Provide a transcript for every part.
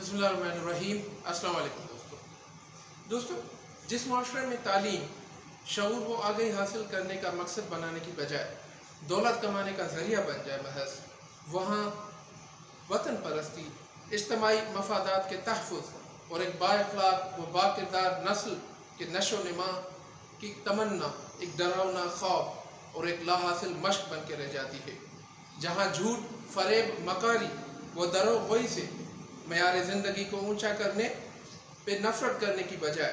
बिस्मिल्लाहिर्रहमानिर्रहीम। अस्सलाम वालेकुम दोस्तों, जिस माशरे में तालीम शऊर व आगाही हासिल करने का मकसद बनाने की बजाय दौलत कमाने का ज़रिया बन जाए महज, वहाँ वतन परस्ती, इज्तिमाई मफादात के तहफ़्फ़ुज़ और एक बाअख़लाक़ व बाकिरदार नस्ल के नशो नमा की तमन्ना एक डरावना ख्वाब और एक लाहासिल मश्क बन के रह जाती है। जहाँ झूठ, फ़रेब, मकारी व दरोगोई से मयार ज़िंदगी को ऊंचा करने पे नफ़रत करने की बजाय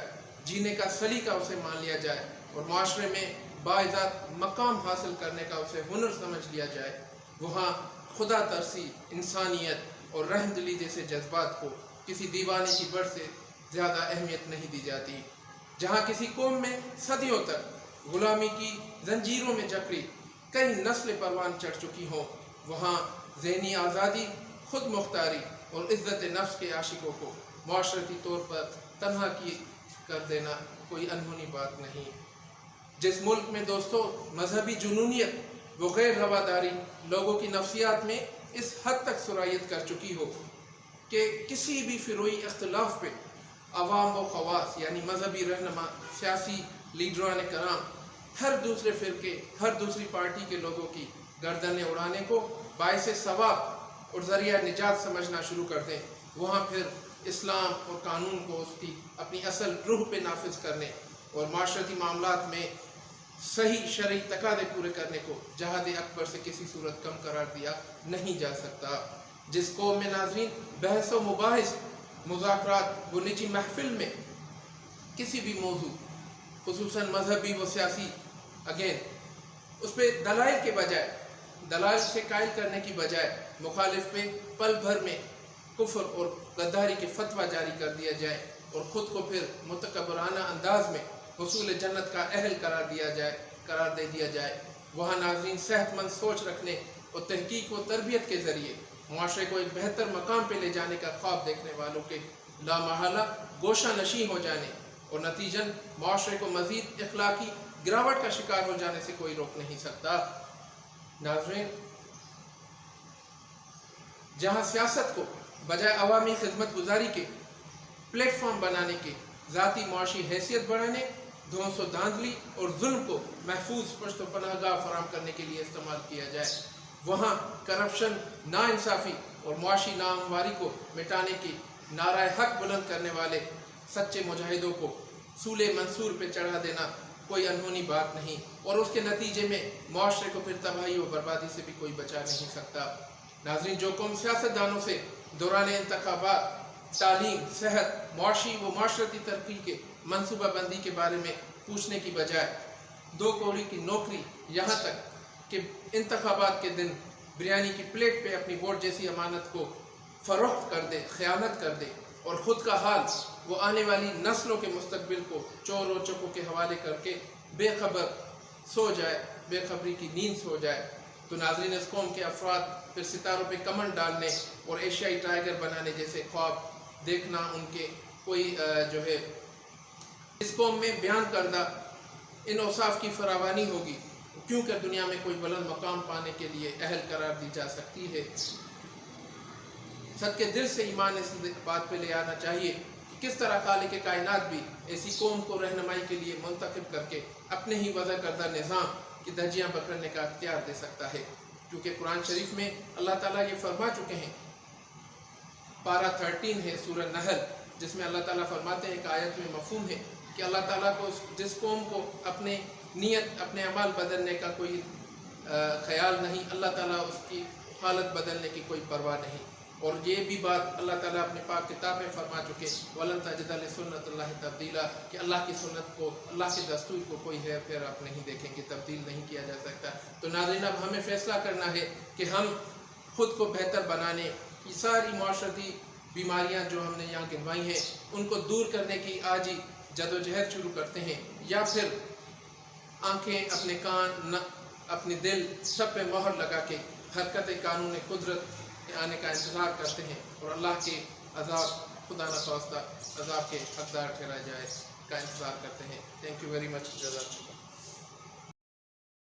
जीने का सलीका उसे मान लिया जाए और माशरे में बाइज़्ज़त मकाम हासिल करने का उसे हुनर समझ लिया जाए, वहाँ खुदा तरसी, इंसानियत और रहमदिली जैसे जज्बात को किसी दीवाने की बढ़ से ज़्यादा अहमियत नहीं दी जाती। जहाँ किसी कौम में सदियों तक ग़ुलामी की जंजीरों में जकड़ी कई नस्लें परवान चढ़ चुकी हों, वहाँ ज़हनी आज़ादी, खुद मुख्तारी और इज़्ज़त नफ्स के आशिकों को माशरती तौर पर तन्हा कर देना कोई अनहोनी बात नहीं। जिस मुल्क में दोस्तों मजहबी जुनूनियत व गैर रवादारी लोगों की नफ्सियात में इस हद तक सुरायत कर चुकी हो कि किसी भी फ़िरोई इख्तिलाफ पे अवाम व खवास यानी मजहबी रहनुमा, सियासी लीडरान कराम हर दूसरे फ़िरके, हर दूसरी पार्टी के लोगों की गर्दनें उड़ाने को बाइसे सवाब और ज़रिया निजात समझना शुरू कर दें, वहाँ फिर इस्लाम और कानून को उसकी अपनी असल रूह पे नाफिज करने और माशरती मामलात में सही शरई तकादे पूरे करने को जहाद अकबर से किसी सूरत कम करार दिया नहीं जा सकता। जिस कौम में नाज़रीन बहस व मुबाहिस, मुज़ाकरात व निजी महफिल में किसी भी मौजू खुसूसन मजहबी व सियासी उस पर दलाइल के बजाय, दलाल से कायल करने की बजाय मुखालिफ पे पल भर में कुफ्र और गद्दारी के फतवा जारी कर दिया जाए और ख़ुद को फिर मुतकब्बराना अंदाज में हुसूल जन्नत का अहल करार दे दिया जाए, वहाँ नाज़रीन सेहतमंद सोच रखने और तहकीक व तरबियत के ज़रिए मुआशरे को एक बेहतर मकाम पे ले जाने का ख्वाब देखने वालों के लामहला गोशा नशी हो जाने और नतीजन मुआशरे को मज़ीद इखलाकी गिरावट का शिकार हो जाने से कोई रोक नहीं सकता। नाज़रीन, जहाँ सियासत को बजाय अवामी खिदमत गुजारी के प्लेटफॉर्म बनाने के ज़ाती मुआशी हैसियत बढ़ाने, धौंस व धांधली और जुल्म को महफूज पश्त पनाहगाह फराम करने के लिए इस्तेमाल किया जाए, वहाँ करप्शन, नाइंसाफ़ी और मुआशी नाहमवारी को मिटाने की नाराए हक बुलंद करने वाले सच्चे मुजाहिदों को सूले मंसूर पे चढ़ा देना कोई अनहोनी बात नहीं और उसके नतीजे में मुआशरे को फिर तबाही व बर्बादी से भी कोई बचा नहीं सकता। नाज़रीन, जो कौम सियासतदानों से दौरान इंतखाबात तालीम, सेहत, मुआशी व माशरती तरक्की के मनसूबा बंदी के बारे में पूछने की बजाय दो कौड़ी की नौकरी, यहाँ तक कि इंतखाबात के दिन बिरयानी की प्लेट पे अपनी वोट जैसी अमानत को फ़रोख्त कर दे, ख़यानत कर दे और ख़ुद का हाल वो आने वाली नस्लों के मुस्तकबिल को चोर व चकों के हवाले करके बेखबर सो जाए, बेखबरी की नींद सो जाए, तो नाज़रीन इस कौम के अफराद फिर सितारों पे कमन डालने और एशियाई टाइगर बनाने जैसे ख्वाब देखना उनके कोई इस कौम में बयान करदा इन औसाफ की फरावानी होगी, क्योंकि दुनिया में कोई बुलंद मकाम पाने के लिए अहल करार दी जा सकती है। सद के दिल से ईमान इस बात पे ले आना चाहिए कि किस तरह खालिक कायनात भी ऐसी कौम को रहनुमाई के लिए मुंतखब करके अपने ही वज़ा करदा निज़ाम की धज्जियाँ पकड़ने का अख्तियार दे सकता है, क्योंकि कुरान शरीफ में अल्लाह ताला ये फरमा चुके हैं। पारा 13 है सूरह नहल, जिसमें अल्लाह ताला फरमाते हैं कि आयत में मफ़हूम है कि अल्लाह ताला को जिस कौम को अपने नियत, अपने अमाल बदलने का कोई ख्याल नहीं, अल्लाह ताला उसकी हालत बदलने की कोई परवाह नहीं। और ये भी बात अल्लाह ताला अपने पाक किताब में फरमा चुके वलन तजिद लिसुन्नतिल्लाहि तब्दीला कि अल्लाह की सुन्नत को, अल्लाह के दस्तूर को कोई है फिर आप नहीं देखेंगे, तब्दील नहीं किया जा सकता। तो नाज़रीन, अब हमें फ़ैसला करना है कि हम ख़ुद को बेहतर बनाने की सारी माशरती बीमारियाँ जो हमने यहाँ गिनवाई हैं उनको दूर करने की आज ही जदोजहद शुरू करते हैं, या फिर आँखें, अपने कान, अपने दिल सब पे मोहर लगा के हरकत कानून कुदरत आने का इंतज़ार करते हैं और अल्लाह के अज़ाब, खुदा न ख़ास्ता अज़ाब के हक़दार ठहराए जाए का इंतज़ार करते हैं। Thank you very much.